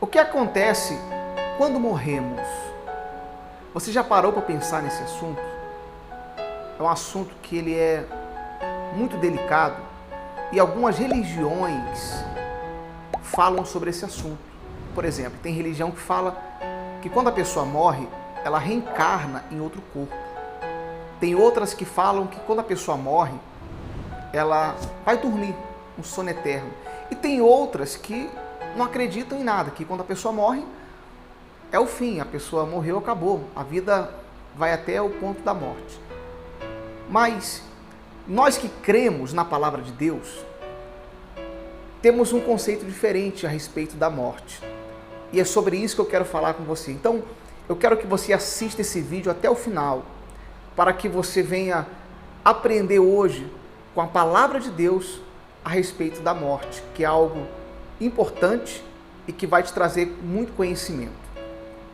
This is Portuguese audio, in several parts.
O que acontece quando morremos? Você já parou para pensar nesse assunto? É um assunto que ele é muito delicado e algumas religiões falam sobre esse assunto. Por exemplo, tem religião que fala que quando a pessoa morre, ela reencarna em outro corpo. Tem outras que falam que quando a pessoa morre, ela vai dormir, um sono eterno. E tem outras que não acreditam em nada, que quando a pessoa morre, é o fim, a pessoa morreu, acabou, a vida vai até o ponto da morte. Mas nós que cremos na palavra de Deus, temos um conceito diferente a respeito da morte. E é sobre isso que eu quero falar com você. Então, eu quero que você assista esse vídeo até o final, para que você venha aprender hoje com a palavra de Deus a respeito da morte, que é algo importante e que vai te trazer muito conhecimento.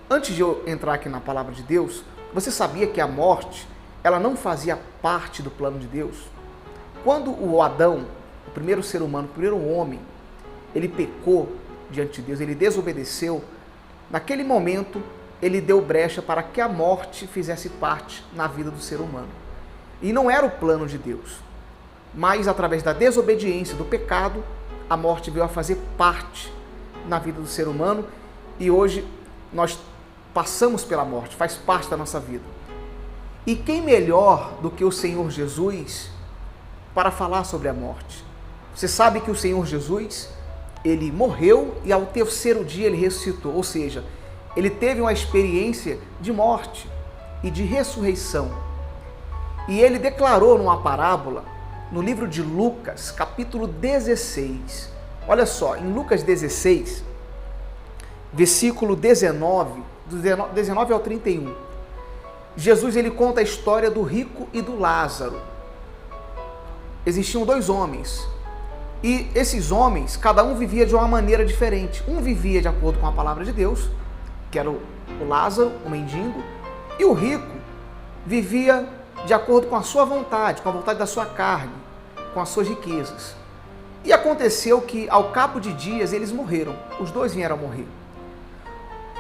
Antes de eu entrar aqui na palavra de Deus, você sabia que a morte, ela não fazia parte do plano de Deus? Quando o Adão, o primeiro ser humano, o primeiro homem, ele pecou diante de Deus, ele desobedeceu, naquele momento ele deu brecha para que a morte fizesse parte na vida do ser humano. E não era o plano de Deus, mas através da desobediência, do pecado, a morte veio a fazer parte na vida do ser humano e hoje nós passamos pela morte, faz parte da nossa vida. E quem melhor do que o Senhor Jesus para falar sobre a morte? Você sabe que o Senhor Jesus, ele morreu e ao terceiro dia ele ressuscitou, ou seja, ele teve uma experiência de morte e de ressurreição. E ele declarou numa parábola, no livro de Lucas, capítulo 16. Olha só, em Lucas 16, versículo 19, do 19 ao 31. Jesus ele conta a história do rico e do Lázaro. Existiam dois homens. E esses homens, cada um vivia de uma maneira diferente. Um vivia de acordo com a palavra de Deus, que era o Lázaro, o mendigo, e o rico vivia de acordo com a sua vontade, com a vontade da sua carne, com as suas riquezas. E aconteceu que, ao cabo de dias, eles morreram. Os dois vieram a morrer.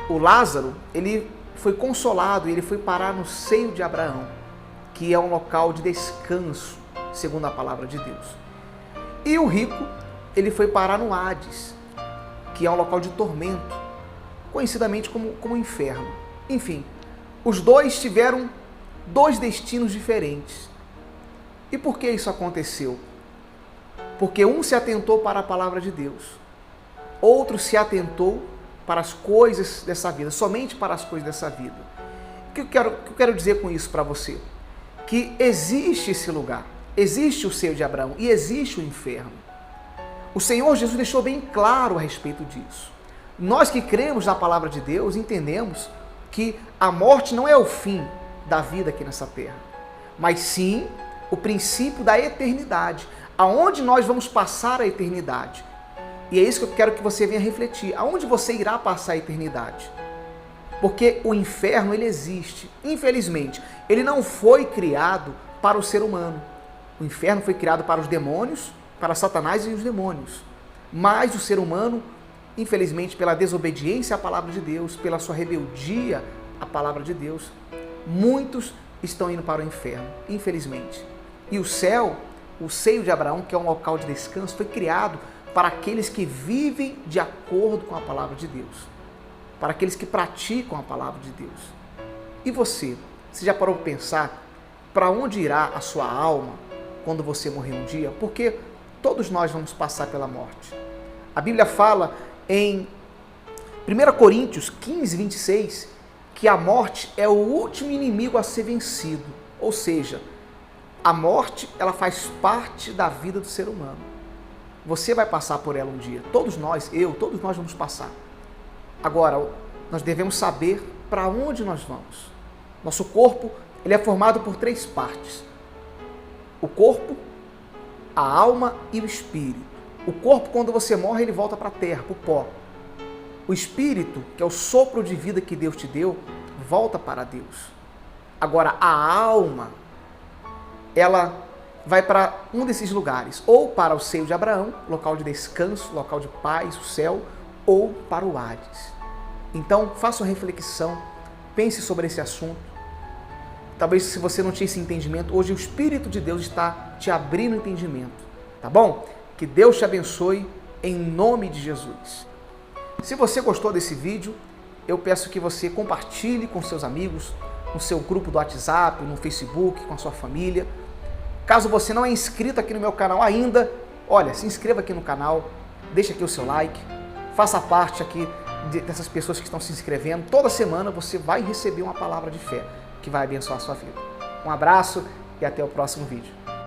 O Lázaro, ele foi consolado e ele foi parar no seio de Abraão, que é um local de descanso, segundo a palavra de Deus. E o rico, ele foi parar no Hades, que é um local de tormento, conhecidamente como inferno. Enfim, os dois tiveram dois destinos diferentes. E por que isso aconteceu? Porque um se atentou para a palavra de Deus, outro se atentou para as coisas dessa vida, somente para as coisas dessa vida. O que eu quero dizer com isso para você? Que existe esse lugar, existe o seio de Abraão e existe o inferno. O Senhor Jesus deixou bem claro a respeito disso. Nós que cremos na palavra de Deus entendemos que a morte não é o fim da vida aqui nessa terra, mas sim o princípio da eternidade, aonde nós vamos passar a eternidade. E é isso que eu quero que você venha refletir, aonde você irá passar a eternidade. Porque o inferno, ele existe. Infelizmente, ele não foi criado para o ser humano. O inferno foi criado para os demônios, para Satanás e os demônios. Mas o ser humano, infelizmente, pela desobediência à palavra de Deus, pela sua rebeldia à palavra de Deus, muitos estão indo para o inferno, infelizmente. E o céu, o seio de Abraão, que é um local de descanso, foi criado para aqueles que vivem de acordo com a palavra de Deus, para aqueles que praticam a palavra de Deus. E você já parou para pensar para onde irá a sua alma quando você morrer um dia? Porque todos nós vamos passar pela morte. A Bíblia fala em 1 Coríntios 15, 26, que a morte é o último inimigo a ser vencido. Ou seja, a morte, ela faz parte da vida do ser humano. Você vai passar por ela um dia. Todos nós, todos nós vamos passar. Agora, nós devemos saber para onde nós vamos. Nosso corpo, ele é formado por três partes. O corpo, a alma e o espírito. O corpo, quando você morre, ele volta para a terra, para o pó. O espírito, que é o sopro de vida que Deus te deu, volta para Deus. Agora, a alma, ela vai para um desses lugares, ou para o seio de Abraão, local de descanso, local de paz, o céu, ou para o Hades. Então, faça uma reflexão, pense sobre esse assunto. Talvez se você não tinha esse entendimento, hoje o Espírito de Deus está te abrindo o entendimento, tá bom? Que Deus te abençoe em nome de Jesus. Se você gostou desse vídeo, eu peço que você compartilhe com seus amigos, no seu grupo do WhatsApp, no Facebook, com a sua família. Caso você não é inscrito aqui no meu canal ainda, olha, se inscreva aqui no canal, deixa aqui o seu like, faça parte aqui dessas pessoas que estão se inscrevendo. Toda semana você vai receber uma palavra de fé que vai abençoar a sua vida. Um abraço e até o próximo vídeo.